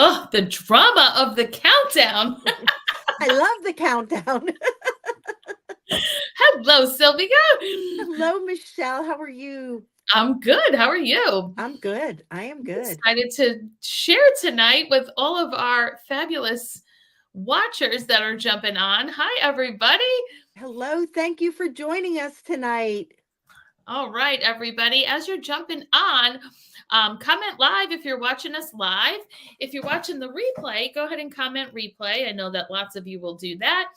Oh, the drama of the countdown. I love the countdown. Hello, Sylvia. Hello, Michelle. How are you? I'm good. How are you? I'm good. I am I'm good. excited to share tonight with all of our fabulous watchers that are jumping on. Hi, everybody. Hello. Thank you for joining us tonight. All right, everybody. As you're jumping on, comment live if you're watching us live. If you're watching the replay, go ahead and comment replay. I know that lots of you will do that.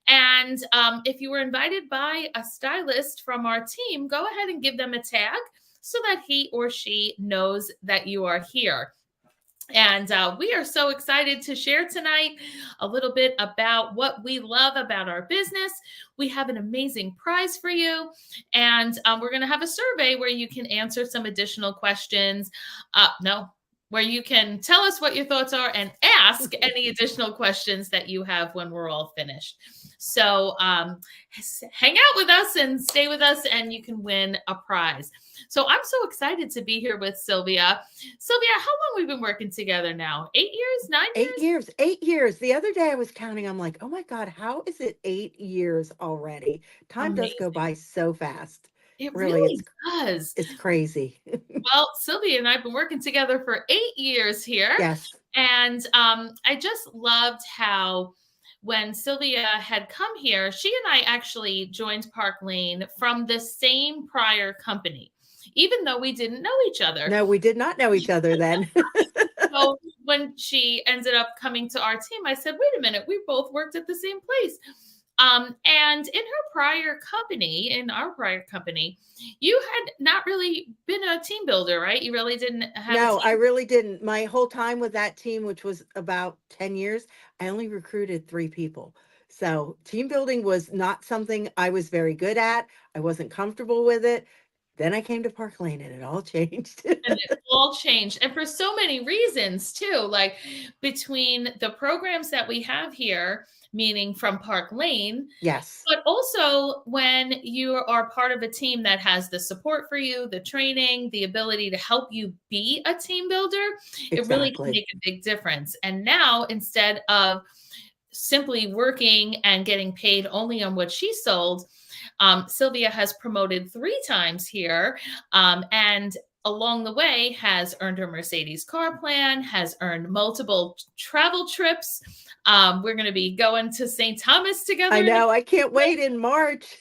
And if you were invited by a stylist from our team, go ahead and give them a tag so that he or she knows that you are here. And we are so excited to share tonight a little bit about what we love about our business. We have an amazing prize for you. And we're going to have a survey where you can answer some additional questions. Where you can tell us what your thoughts are and ask any additional questions that you have when we're all finished. So hang out with us and stay with us, and you can win a prize. So I'm so excited to be here with Sylvia. Sylvia, how long have we been working together now? 8 years? 9 years? 8 years. 8 years. The other day I was counting. I'm like, oh my God, how is it 8 years already? Time does go Amazing. by so fast. It Really, really does. it's crazy. Well, Sylvia and I have been working together for 8 years here. Yes. And I just loved how when Sylvia had come here, she and I actually joined Park Lane from the same prior company, even though we didn't know each other. No, we did not know each other then. So when she ended up coming to our team, I said, wait a minute, we both worked at the same place. And in our prior company, you had not really been a team builder, right? You really didn't have a No, I team. really didn't. My whole time with that team, which was about 10 years, I only recruited 3 people. So team building was not something I was very good at. I wasn't comfortable with it. Then I came to Park Lane and it all changed. And it all changed. And for so many reasons, too, like between the programs that we have here, meaning from Park Lane, Yes, but also when you are part of a team that has the support for you, the training, the ability to help you be a team builder, it really can exactly. make a big difference. And now, instead of simply working and getting paid only on what she sold, Sylvia has promoted 3 times here, and along the way has earned her Mercedes car plan, has earned multiple travel trips. We're going to be going to St. Thomas I together in a know. I can't wait in March.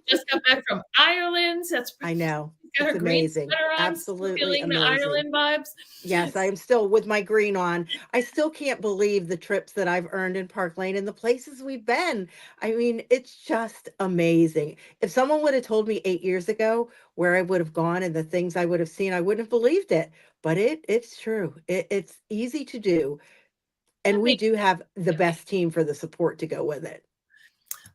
just got back from Ireland. That's I know. got It's her green amazing. sweater on, still Absolutely feeling the amazing. Ireland vibes. Yes, I am still with my green on. I still can't believe the trips that I've earned in Park Lane and the places we've been. I mean, it's just amazing. If someone would have told me 8 years ago where I would have gone and the things I would have seen, I wouldn't have believed it. But it's true. It's easy to do. That And we makes do have the happy. best team for the support to go with it.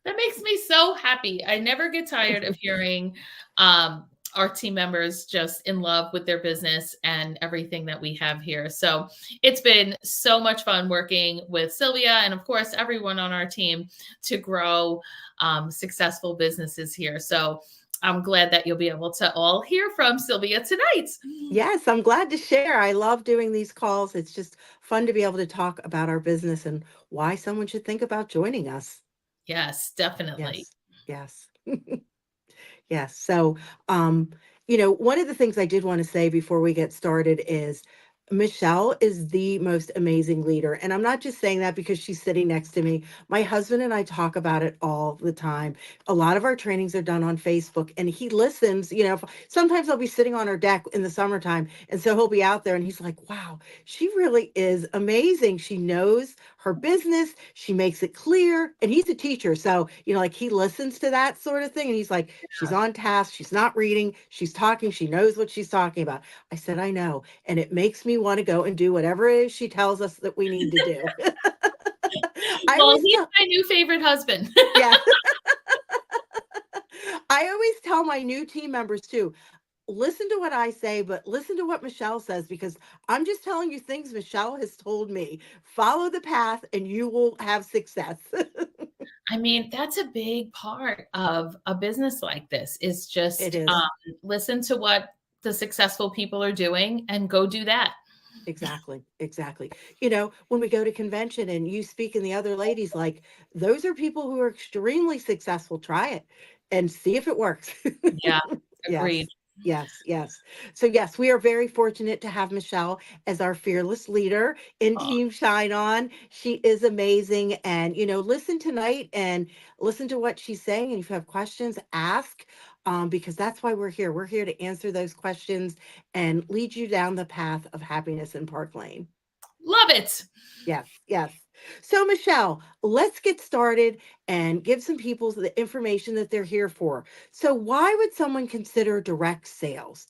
That makes me so happy. I never get tired of hearing um, our team members just in love with their business and everything that we have here. So it's been so much fun working with Sylvia and, of course, everyone on our team to grow successful businesses here. So I'm glad that you'll be able to all hear from Sylvia tonight. Yes, I'm glad to share. I love doing these calls. It's just fun to be able to talk about our business and why someone should think about joining us. Yes, definitely. Yes. Yes. Yes. So, um, one of the things I did want to say before we get started is Michelle is the most amazing leader. And I'm not just saying that because she's sitting next to me. My husband and I talk about it all the time. A lot of our trainings are done on Facebook and he listens. Sometimes I'll be sitting on her deck in the summertime. And so he'll be out there and he's like, wow, she really is amazing. She knows her business. She makes it clear. And he's a teacher. So, like he listens to that sort of thing. And he's like, she's on task. She's not reading. She's talking. She knows what she's talking about. I said, I know. And it makes me want to go and do whatever it is she tells us that we need to do. I Well, always he's tell, my new favorite husband. yeah, I always tell my new team members too, listen to what I say, but listen to what Michelle says because I'm just telling you things Michelle has told me. Follow the path and you will have success. I mean, that's a big part of a business like this is It just is. listen to what the successful people are doing and go do that. Exactly, exactly. You know, when we go to convention and you speak and the other ladies, like, those are people who are extremely successful. Try it and see if it works. Yeah, agreed. Yes, yes, yes. So, yes, we are very fortunate to have Michelle as our fearless leader in Oh, Team Shine On. She is amazing. And, you know, listen tonight and listen to what she's saying. And if you have questions, ask, because that's why we're here. We're here to answer those questions and lead you down the path of happiness in Park Lane. love it. Yes, yes. So, Michelle, let's get started and give some people the information that they're here for. So, why would someone consider direct sales?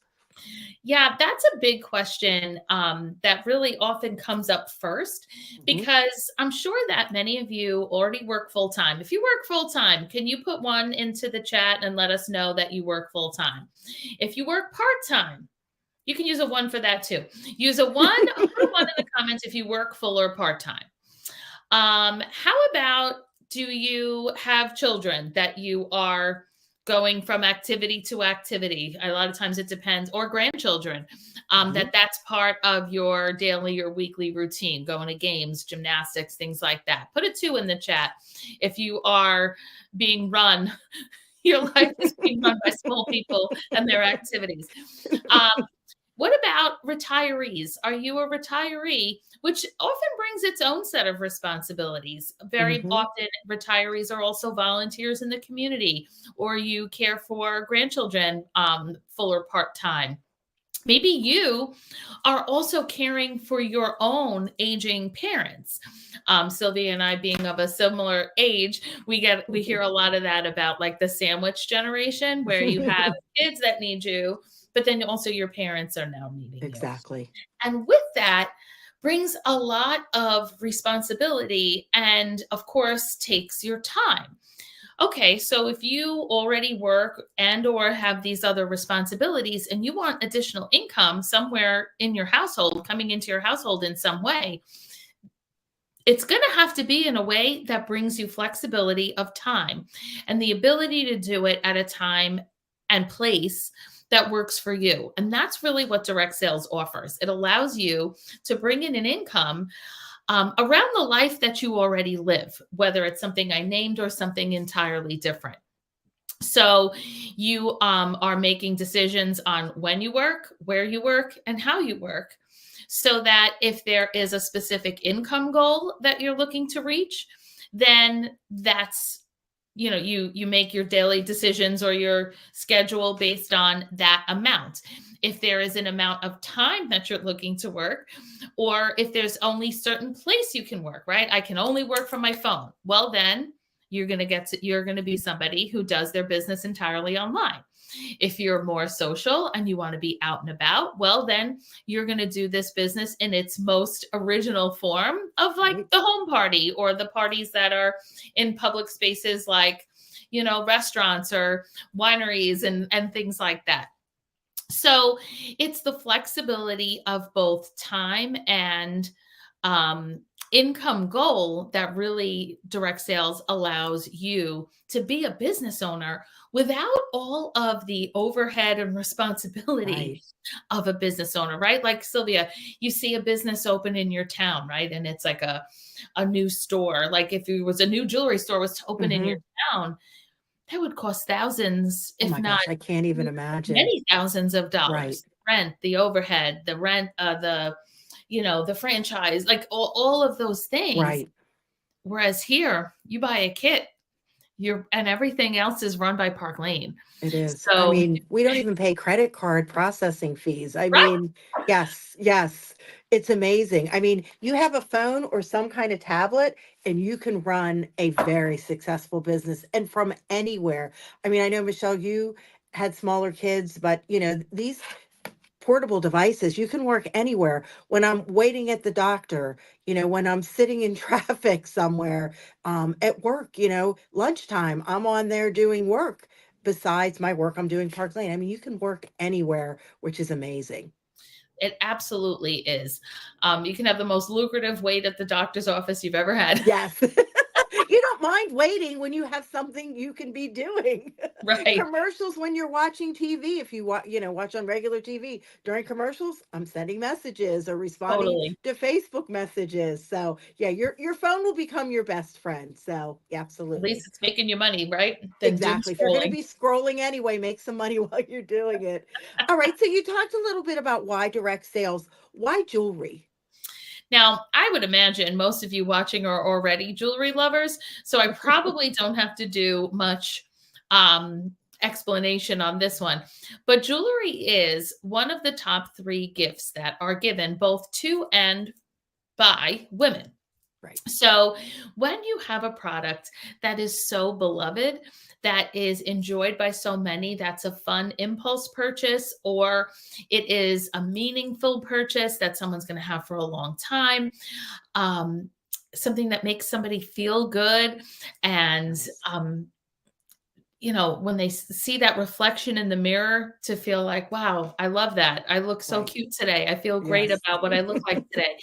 Yeah, that's a big question that really often comes up first Mhm. because I'm sure that many of you already work full time. If you work full time, can you put one into the chat and let us know that you work full time? If you work part time, you can use a one for that too. Use a one, put a one in the comments if you work full or part time. How about, do you have children that you are going from activity to activity? A lot of times it depends, or grandchildren, Mhm. that's part of your daily or weekly routine, going to games, gymnastics, things like that. Put a two in the chat if you are being run. Your life is being run by small people and their activities. Um, what about retirees? Are you a retiree? Which often brings its own set of responsibilities. Very Mhm. often, retirees are also volunteers in the community, or you care for grandchildren full or part time. Maybe you are also caring for your own aging parents. Sylvia and I, being of a similar age, we hear a lot of that about like the sandwich generation, where you have kids that need you, but then also your parents are now needing you. Exactly. And with that brings a lot of responsibility and, of course, takes your time. Okay, so if you already work and or have these other responsibilities and you want additional income somewhere in your household, coming into your household in some way, it's going to have to be in a way that brings you flexibility of time and the ability to do it at a time and place that works for you. And that's really what direct sales offers. It allows you to bring in an income around the life that you already live, whether it's something I named or something entirely different. So you are making decisions on when you work, where you work, and how you work, so that if there is a specific income goal that you're looking to reach, then that's, you make your daily decisions or your schedule based on that amount. If there is an amount of time that you're looking to work, or if there's only certain place you can work, right? I can only work from my phone. Well, then you're going to be somebody who does their business entirely online. If you're more social and you want to be out and about, well, then you're going to do this business in its most original form of like Right. the home party, or the parties that are in public spaces like, restaurants or wineries and things like that. So it's the flexibility of both time and um, income goal that really direct sales allows you to be a business owner without all of the overhead and responsibility Right. of a business owner, right? Like Sylvia, you see a business open in your town, right? And it's like a new store. Like if it was a new jewelry store was to open in your Mhm. town, that would cost thousands, Oh if my not gosh, I can't even imagine. many thousands of Right. dollars. Rent, the overhead, the rent, the franchise, like all of those things. Right. Whereas here, you buy a kit, and everything else is run by Park Lane. It is. I So, mean, we don't even pay credit card processing fees. I right? mean, yes, yes. It's amazing. I mean, you have a phone or some kind of tablet and you can run a very successful business and from anywhere. I mean, I know, Michelle, you had smaller kids, but you know, these portable devices, you can work anywhere. When I'm waiting at the doctor, you know, when I'm sitting in traffic somewhere, at work, you know, lunchtime, I'm on there doing work. Besides my work, I'm doing Park Lane. I mean, you can work anywhere, which is amazing. It absolutely is. You can have the most lucrative wait at the doctor's office you've ever had. Yes. You don't mind waiting when you have something you can be doing. Right. Commercials when you're watching TV, if you watch on regular TV during commercials, I'm sending messages or responding Totally. to Facebook messages. So yeah, your phone will become your best friend. So yeah, At least absolutely. it's making you money, right? Than doom Exactly. If you're going to scrolling. be scrolling anyway, make some money while you're doing it. All right. So you talked a little bit about why direct sales. Why jewelry? Now, I would imagine most of you watching are already jewelry lovers, so I probably don't have to do much explanation on this one. But jewelry is one of the top 3 gifts that are given both to and by women. Right. So, when you have a product that is so beloved, that is enjoyed by so many, that's a fun impulse purchase, or it is a meaningful purchase that someone's going to have for a long time, um, something that makes somebody feel good. And, Yes. when they see that reflection in the mirror to feel like, wow, I love that. I look so Right. cute today. I feel great Yes. about what I look like today.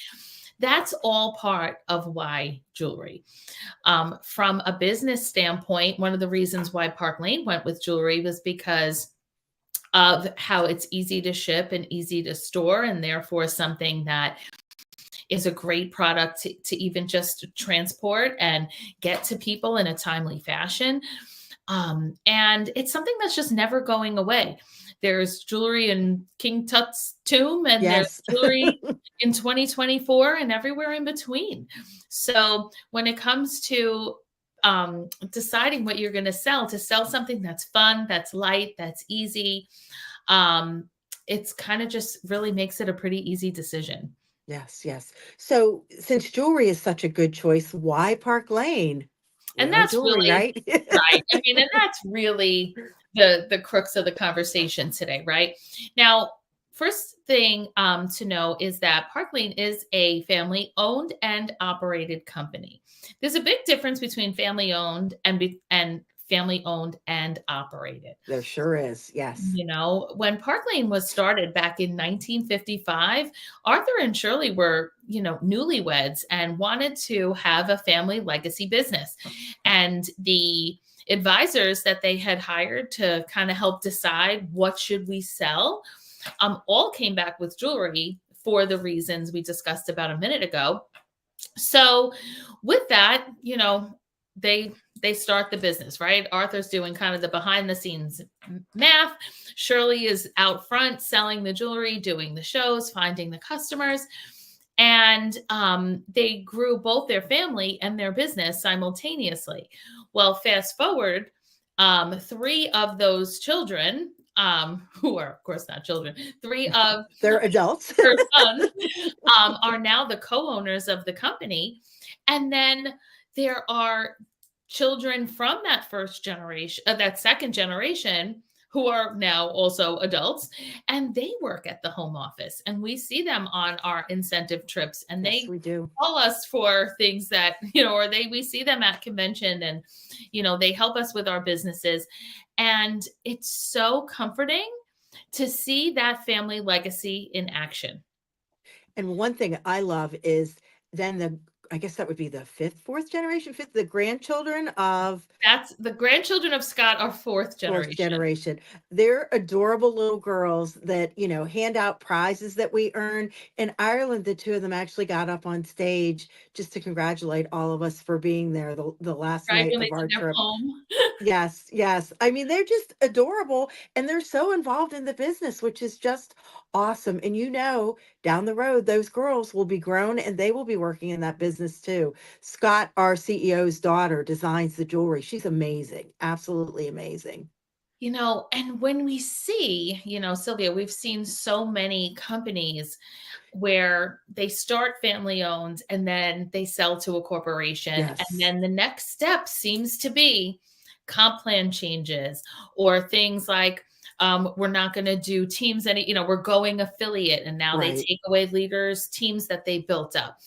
That's all part of why jewelry. From a business standpoint, one of the reasons why Park Lane went with jewelry was because of how it's easy to ship and easy to store, and therefore something that is a great product to even just transport and get to people in a timely fashion. And it's something that's just never going away. There's jewelry in King Tut's tomb, and there's Yes. jewelry in 2024 and everywhere in between. So when it comes to deciding what you're going to sell something that's fun, that's light, that's easy, um, it's kind of just really makes it a pretty easy decision. Yes, yes. So, since jewelry is such a good choice, why Park Lane? And Why that's jewelry, really right? right. I mean, and that's really the crux of the conversation today, right? Now, first thing to know is that Park Lane is a family owned and operated company. There's a big difference between family owned and family owned and operated. There sure is. Yes. When Park Lane was started back in 1955, Arthur and Shirley were, newlyweds and wanted to have a family legacy business. And the advisors that they had hired to kind of help decide what should we sell, all came back with jewelry for the reasons we discussed about a minute ago. So with that, they start the business, right? Arthur's doing kind of the behind the scenes math. Shirley is out front selling the jewelry, doing the shows, finding the customers. And they grew both their family and their business simultaneously. Well, fast forward, 3 of those children, who are, of course, not children, 3 of They're adults. her sons are now the co-owners of the company. And then there are children from that first generation, that second generation, who are now also adults, and they work at the home office. And we see them on our incentive trips, and Yes, they we do. call us for things that, or we see them at convention, and, they help us with our businesses. And it's so comforting to see that family legacy in action. And one thing I love is then I guess that would be the fourth generation, the grandchildren of That's the grandchildren of Scott are fourth fourth generation. generation. They're adorable little girls that, hand out prizes that we earn. In Ireland, the two of them actually got up on stage just to congratulate all of us for being there the last Right, night when they of did our their trip. poem. Yes, yes. I mean, they're just adorable and they're so involved in the business, which is just awesome. And down the road, those girls will be grown and they will be working in that business too. Scott, our CEO's daughter, designs the jewelry. She's amazing, absolutely amazing. And when we see, Sylvia, we've seen so many companies where they start family owned and then they sell to a corporation. And Yes, then the next step seems to be comp plan changes or things like, we're not going to do teams we're going affiliate, and now they right. take away leaders, teams that they built up,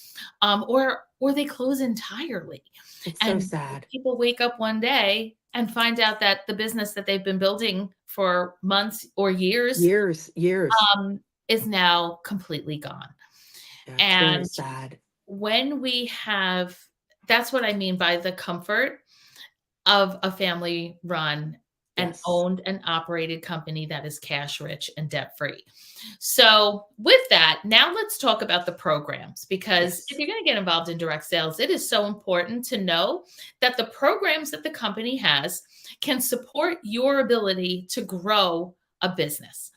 or they close entirely. It's so And sad. people wake up one day and find out that the business that they've been building for months or years Years, years. is now completely gone. Yeah, it's very And sad. when we have That's what I mean by the comfort of a family run and Yes. owned and operated company that is cash rich and debt free. So, with that, now let's talk about the programs, because if Yes. you're going to get involved in direct sales, it is so important to know that the programs that the company has can support your ability to grow a business.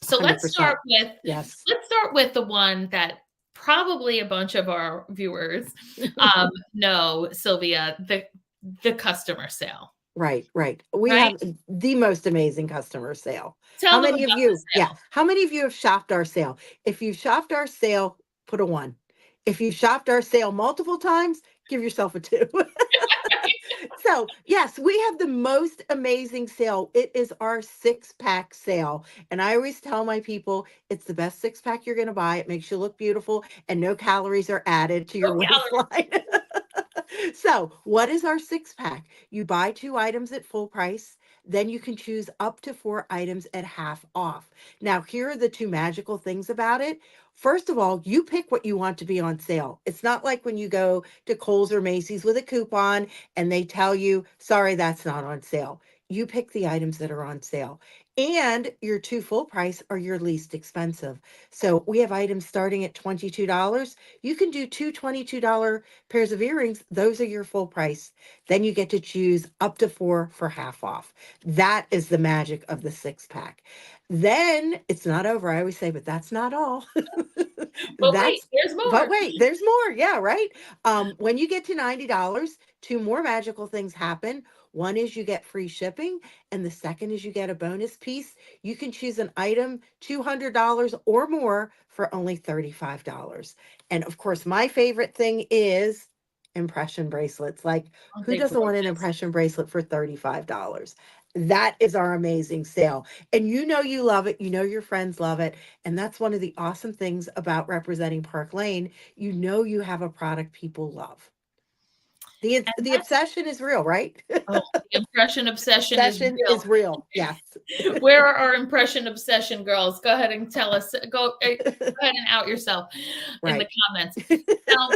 So $100. Yes. let's start with the one that probably a bunch of our viewers know, Sylvia, the customer sale, Right, right. We right? have the most amazing customer sale. How Tell them many of about the you, yeah, sale. how many of you have shopped our sale? If you've shopped our sale, put a one. If you've shopped our sale multiple times, give yourself a two. So, yes, we have the most amazing sale. It is our 6-pack sale. And I always tell my people it's the best 6-pack you're going to buy. It makes you look beautiful and no calories are added to No your calories. waistline. So, what is our 6-pack? You buy 2 items at full price, then you can choose up to 4 items at half off. Now, here are the two magical things about it. First of all, you pick what you want to be on sale. It's not like when you go to Kohl's or Macy's with a coupon and they tell you, sorry, that's not on sale. You pick the items that are on sale. And your two full price are your least expensive. So we have items starting at $22. You can do two $22 pairs of earrings. Those are your full price. Then you get to choose up to 4 for half off. That is the magic of the 6-pack. Then it's not over. I always say, but that's not all. But wait, That's there's but more. wait, there's more. Yeah, right. When you get to $90, two more magical things happen. One is you get free shipping, and the second is you get a bonus piece. You can choose an item $200 or more for only $35. And of course, my favorite thing is impression bracelets. Like, Aren't who they doesn't want an gorgeous? impression bracelet for $35? That is our amazing sale. And you know you love it. You know your friends love it. And that's one of the awesome things about representing Park Lane. You know you have a product people love. And The that's, obsession is real, right? oh, the impression obsession is Obsession real. is real. Yes. Where are our impression obsession girls? Go ahead and tell us. Go ahead and out yourself in the Right. comments. Now,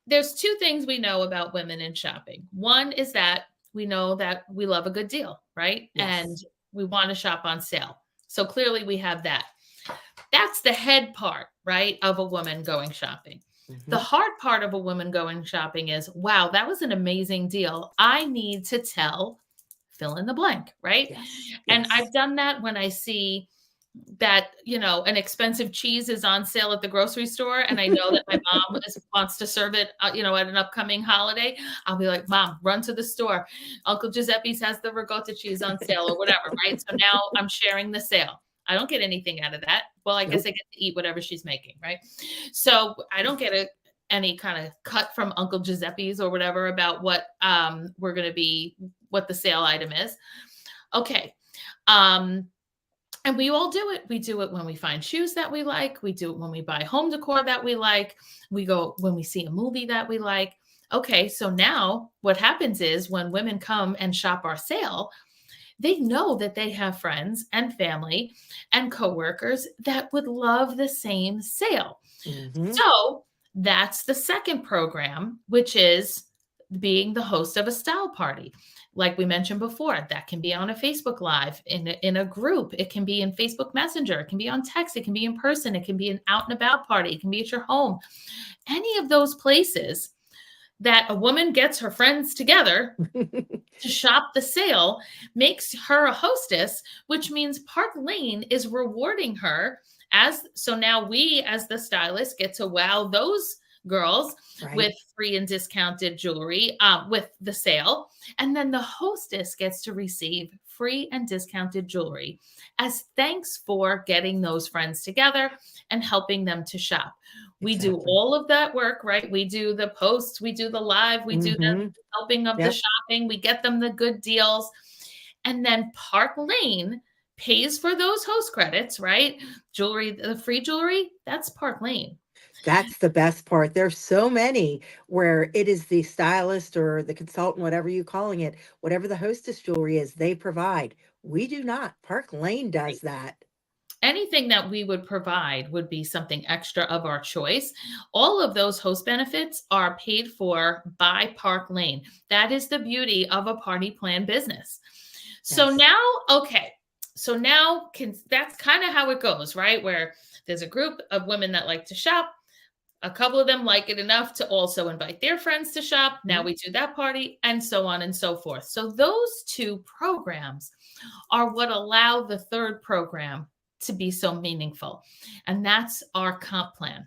there's two things we know about women in shopping. One is that we know that we love a good deal, right? And Yes. we want to shop on sale. So clearly we have that. That's the head part, right, of a woman going shopping. The Hmm. hard part of a woman going shopping is, wow, that was an amazing deal. I need to tell fill in the blank, right? Yes. And Yes. I've done that when I see that, an expensive cheese is on sale at the grocery store and I know that my mom wants to serve it, at an upcoming holiday. I'll be like, Mom, run to the store. Uncle Giuseppe's has the ricotta cheese on sale or whatever, right? So now I'm sharing the sale. I don't get anything out of that. Well, I guess I Nope. get to eat whatever she's making, right? So I don't get any kind of cut from Uncle Giuseppe's or whatever about what the sale item is. Okay. Um, and we all do it. We do it when we find shoes that we like. We do it when we buy home decor that we like. We go when we see a movie that we like. Okay, so now what happens is when women come and shop our sale, they know that they have friends and family and coworkers that would love the same sale. Hmm. So that's the second program, which is being the host of a style party. Like we mentioned before, that can be on a Facebook Live in a group. It can be in Facebook Messenger. It can be on text. It can be in person. It can be an out and about party. It can be at your home. Any of those places that a woman gets her friends together to shop the sale makes her a hostess, which means Park Lane is rewarding her now we as the stylist get to wow those girls Right. with free and discounted jewelry with the sale. And then the hostess gets to receive free and discounted jewelry as thanks for getting those friends together and helping them to shop. We do Exactly. all of that work, right? We do the posts, we do the live, we do the Hmm. helping of the Yep. shopping, we get them the good deals. And then Park Lane pays for those host credits, right? Jewelry, the free jewelry, that's Park Lane. That's the best part. There's so many where it is the stylist or the consultant, whatever you're calling it, whatever the hostess jewelry is, they provide. We do not. Park Lane does that. anything that we would provide would be something extra of our choice. All of those host benefits are paid for by Park Lane. That is the beauty of a party plan business. So Yes. now, okay. So now that's kind of how it goes, right? Where there's a group of women that like to shop. A couple of them like it enough to also invite their friends to shop. Now Mhm. we do that party, and so on and so forth. So those two programs are what allow the third program to be so meaningful. And that's our comp plan,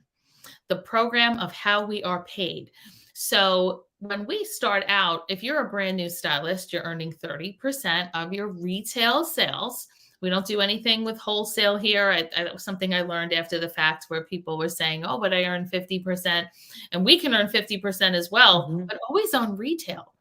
the program of how we are paid. So when we start out, if you're a brand new stylist, you're earning 30% of your retail sales. We don't do anything with wholesale here. That was something I learned after the fact where people were saying, oh, but I earn 50%. And we can earn 50% as well, Mhm. but always on retail.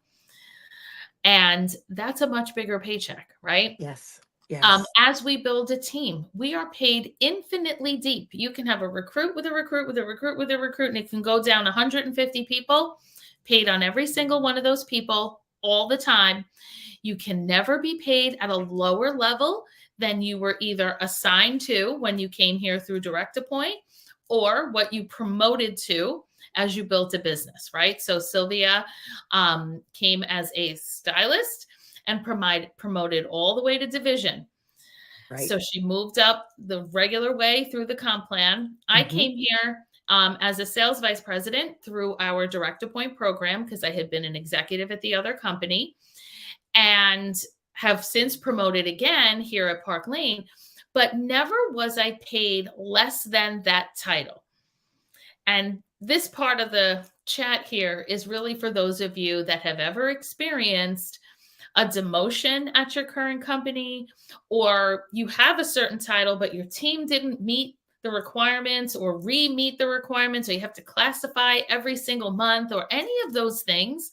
And that's a much bigger paycheck, right? Yes. Yes. As we build a team, we are paid infinitely deep. You can have a recruit with a recruit with a recruit with a recruit, and it can go down 150 people, paid on every single one of those people all the time. You can never be paid at a lower level than you were either assigned to when you came here through direct appoint or what you promoted to as you built a business, right? So Sylvia came as a stylist and promoted all the way to division. Right. So she moved up the regular way through the comp plan. I Mhm. came here as a sales vice president through our direct appoint program because I had been an executive at the other company and have since promoted again here at Park Lane, but never was I paid less than that title. And this part of the chat here is really for those of you that have ever experienced a demotion at your current company, or you have a certain title, but your team didn't meet the requirements or re-meet the requirements, or you have to classify every single month, or any of those things.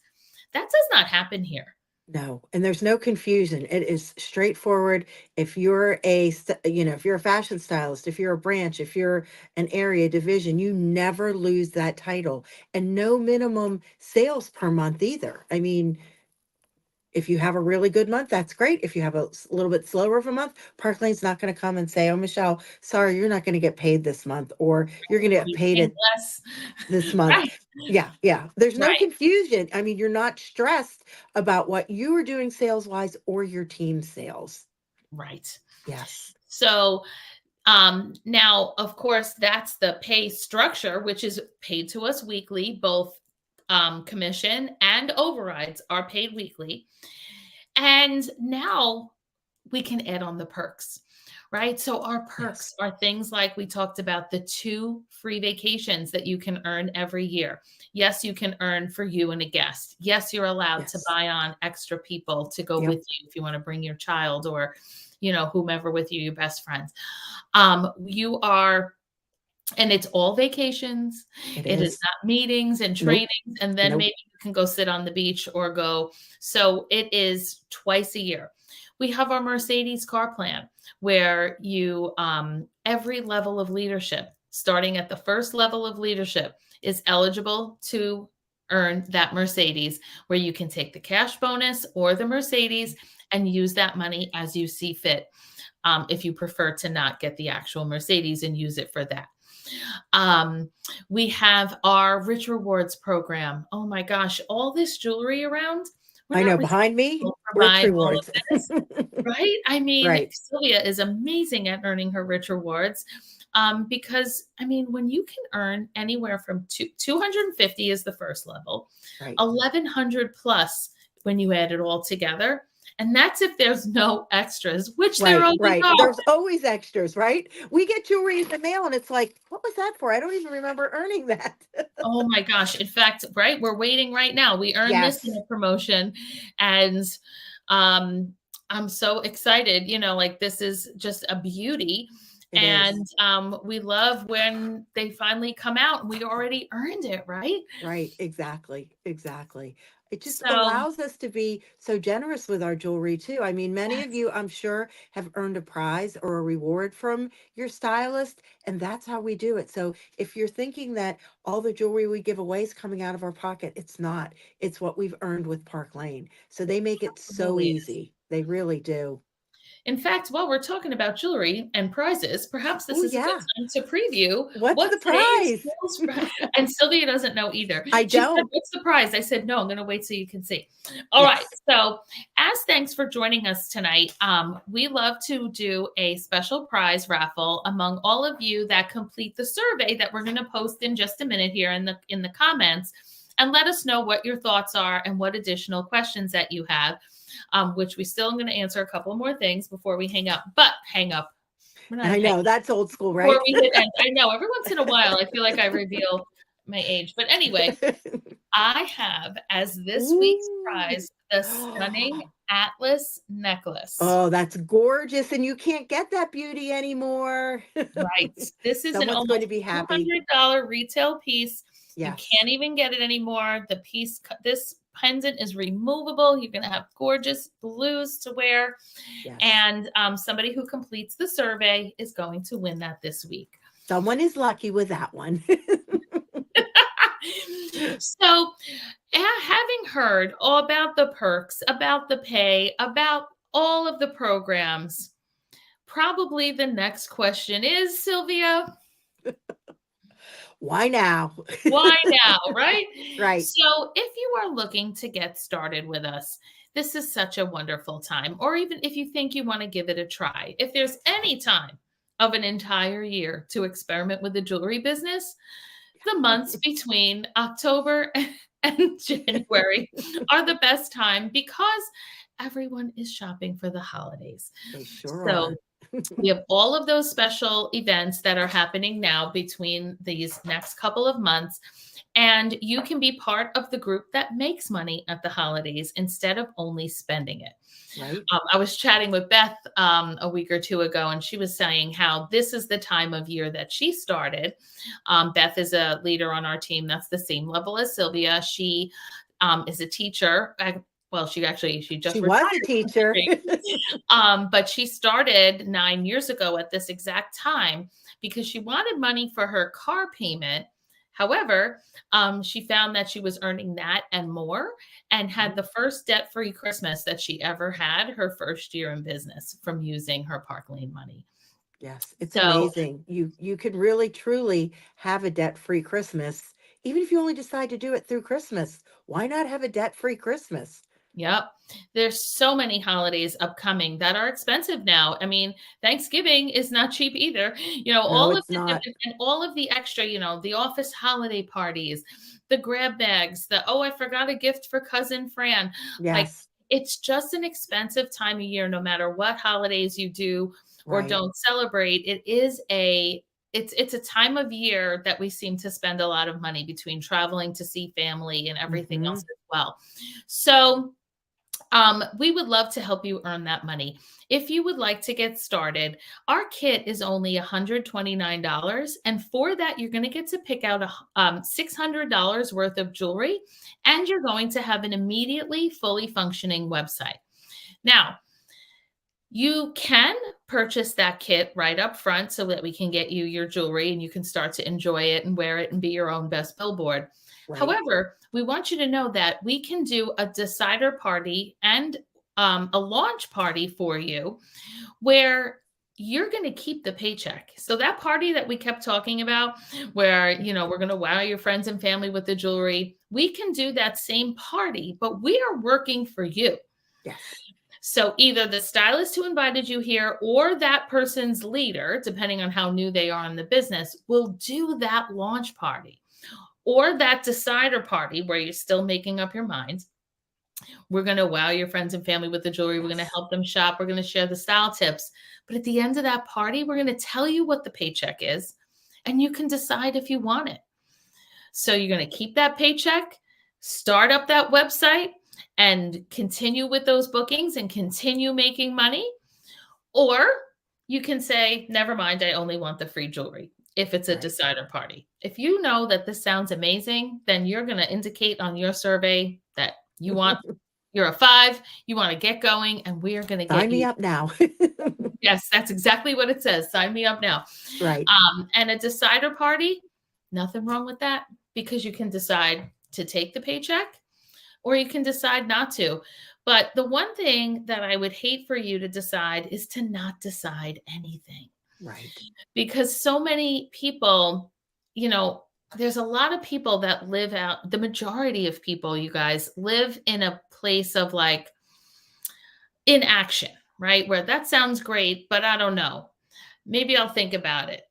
That does not happen here. No, and there's no confusion. It is straightforward. If you're if you're a fashion stylist, if you're a branch, if you're an area division, you never lose that title, and no minimum sales per month either. I mean, if you have a really good month, that's great. If you have a little bit slower of a month, Park Lane's not going to come and say, "Oh, Michelle, sorry, you're not going to get paid this month," or "You're going to Or get you paid pay at less. this month." Right, Yeah, yeah. There's no right, confusion. I mean, you're not stressed about what you are doing sales wise or your team sales. right. Yes, So now, of course, that's the pay structure, which is paid to us weekly. Both commission and overrides are paid weekly. And now we can add on the perks, right? So our perks yes, are things like we talked about, the 2 free vacations that you can earn every year. Yes, you can earn for you and a guest. Yes, you're allowed to yes. buy on extra people to go Yep, with you if you want to bring your child or, whomever with you, your best friends. You are, and it's all vacations. it It is is. not meetings and Nope, trainings, and then nope. maybe you can go sit on the beach or go. So it is twice a year. We have our Mercedes car plan where you, every level of leadership, starting at the first level of leadership, is eligible to earn that Mercedes, where you can take the cash bonus or the Mercedes and use that money as you see fit. If you prefer to not get the actual Mercedes and use it for that. Um, we have our Rich Rewards program. Oh my gosh, all this jewelry around. We're I not know. Behind me, responsible for Rich buying all of Rewards. this, right? I mean, Right, Sylvia is amazing at earning her Rich Rewards. Because I mean, when you can earn anywhere from 250 is the first level, right. 1100 plus when you add it all together. And that's if there's no extras, which there Right, always right. are. There's always extras, right? We get jewelry in the mail and it's like, what was that for? I don't even remember earning that. Oh my gosh. In fact, right, we're waiting right now. We earned this in Yes, a promotion, and um I'm so excited. Like this is just a beauty. it is. And we love when they finally come out and we already earned it, right? Right, exactly, exactly. It just So allows us to be so generous with our jewelry too. I mean, many of you, I'm sure, have earned a prize or a reward from your stylist, and that's how we do it. So if you're thinking that all the jewelry we give away is coming out of our pocket, it's not. It's what we've earned with Park Lane. So they make it so absolutely is. easy. They really do. In fact, while we're talking about jewelry and prizes, perhaps this Oh, is a good yeah. time to preview What's what the today's prize? and Sylvia doesn't know either. I She said, don't. "What's the prize?" I said, "No, I'm going to wait so you can see." All right. Yes. So, as thanks for joining us tonight, we love to do a special prize raffle among all of you that complete the survey that we're going to post in just a minute here in the comments, and let us know what your thoughts are and what additional questions that you have. Which we still am going to answer a couple more things before we hang up. But hang up. We're not I hanging know that's old school, before right? we hit end. I know every once in a while I feel like I reveal my age. But anyway, I have as this week's Ooh. prize the stunning Atlas necklace. Oh, that's gorgeous. And you can't get that beauty anymore. Right. This is an Someone's going to almost be happy. $200 retail piece. You Yes. can't even get it anymore. The piece, this pendant is removable. You're going to have gorgeous blues to wear. Yes. And somebody who completes the survey is going to win that this week. Someone is lucky with that one. So, having heard all about the perks, about the pay, about all of the programs, probably the next question is, Sylvia, Why now? why now, right? Right. So, if you are looking to get started with us, this is such a wonderful time. Or even if you think you want to give it a try, if there's any time of an entire year to experiment with the jewelry business, the months between October and January are the best time because everyone is shopping for the holidays. They sure So are. we have all of those special events that are happening now between these next couple of months. And you can be part of the group that makes money at the holidays instead of only spending it. Right. I was chatting with Beth a week or two ago, and she was saying how this is the time of year that she started. Beth is a leader on our team that's the same level as Sylvia. She is a teacher. Well, she just She was a retired from teacher. teaching. But she started 9 years ago at this exact time because she wanted money for her car payment. However, she found that she was earning that and more, and had the first debt-free Christmas that she ever had her first year in business from using her Park Lane money. Yes, it's So, amazing. You could really truly have a debt-free Christmas, even if you only decide to do it through Christmas. Why not have a debt-free Christmas? yep. There's so many holidays upcoming that are expensive now. I mean, Thanksgiving is not cheap either. No, All of it's the not. different and all of the extra, the office holiday parties, the grab bags, oh, I forgot a gift for cousin Fran. Like, Yes, it's just an expensive time of year, no matter what holidays you do or right. don't celebrate. It's a time of year that we seem to spend a lot of money between traveling to see family and everything else Hmm. as well. So we would love to help you earn that money. If you would like to get started, our kit is only $129. And for that, you're going to get to pick out $600 worth of jewelry, and you're going to have an immediately fully functioning website. Now, you can purchase that kit right up front so that we can get you your jewelry and you can start to enjoy it and wear it and be your own best billboard. Right. However, we want you to know that we can do a decider party and a launch party for you where you're going to keep the paycheck. So that party that we kept talking about where, we're going to wow your friends and family with the jewelry, we can do that same party, but we are working for you. Yes. So either the stylist who invited you here or that person's leader, depending on how new they are in the business, will do that launch party or that decider party where you're still making up your mind. We're going to wow your friends and family with the jewelry. We're going to Yes. help them shop. We're going to share the style tips. But at the end of that party, we're going to tell you what the paycheck is, and you can decide if you want it. So you're going to keep that paycheck, start up that website, and continue with those bookings and continue making money. Or you can say, never mind, I only want the free jewelry if it's a Right. decider party. If you know that this sounds amazing, then you're going to indicate on your survey that you're a 5, you want to get going, and we are going to Sign get me you. up now. Yes, that's exactly what it says. Sign me up now. Right. And a decider party, nothing wrong with that because you can decide to take the paycheck or you can decide not to. But the one thing that I would hate for you to decide is to not decide anything, Right. because so many people, you know, there's a lot of people that live out, the majority of people, you guys, live in a place of like inaction, right? Where that sounds great, but I don't know. Maybe I'll think about it.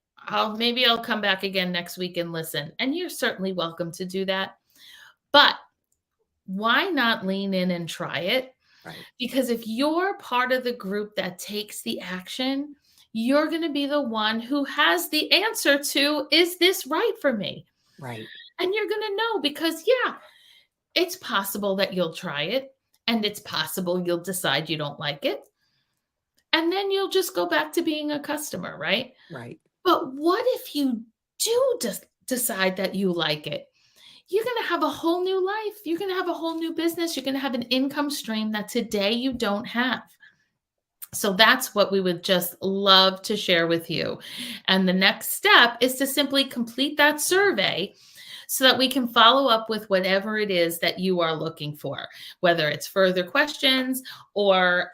Maybe I'll come back again next week and listen. And you're certainly welcome to do that. But why not lean in and try it? Right. Because if you're part of the group that takes the action, you're going to be the one who has the answer to, is this right for me? Right. And you're going to know, because, yeah, it's possible that you'll try it, and it's possible you'll decide you don't like it. And then you'll just go back to being a customer, right? Right. But what if you do just decide that you like it? You're going to have a whole new life. You're going to have a whole new business. You're going to have an income stream that today you don't have. So that's what we would just love to share with you. And the next step is to simply complete that survey so that we can follow up with whatever it is that you are looking for, whether it's further questions or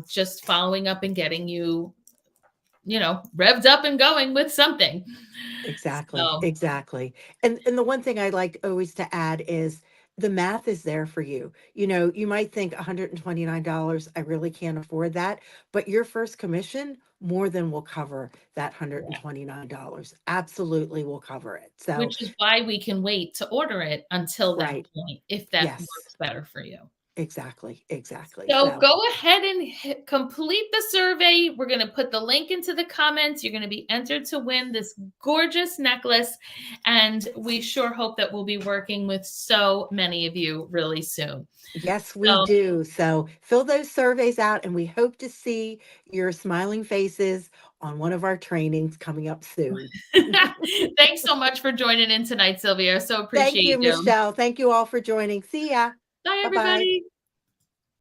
just following up and getting you, revved up and going with something. Exactly, So exactly. And the one thing I like always to add is the math is there for you. You might think $129, I really can't afford that, but your first commission more than will cover that $129. Absolutely will cover it. So, which is why we can wait to order it until that right. point, if that Yes. works better for you. Exactly. Exactly. So So, go ahead and complete the survey. We're going to put the link into the comments. You're going to be entered to win this gorgeous necklace. And we sure hope that we'll be working with so many of you really soon. yes, we So do. So, fill those surveys out and we hope to see your smiling faces on one of our trainings coming up soon. thanks so much for joining in tonight, Sylvia. I so Thank appreciate you, you. Michelle. Thank you all for joining. See ya. Bye, Bye bye. everybody.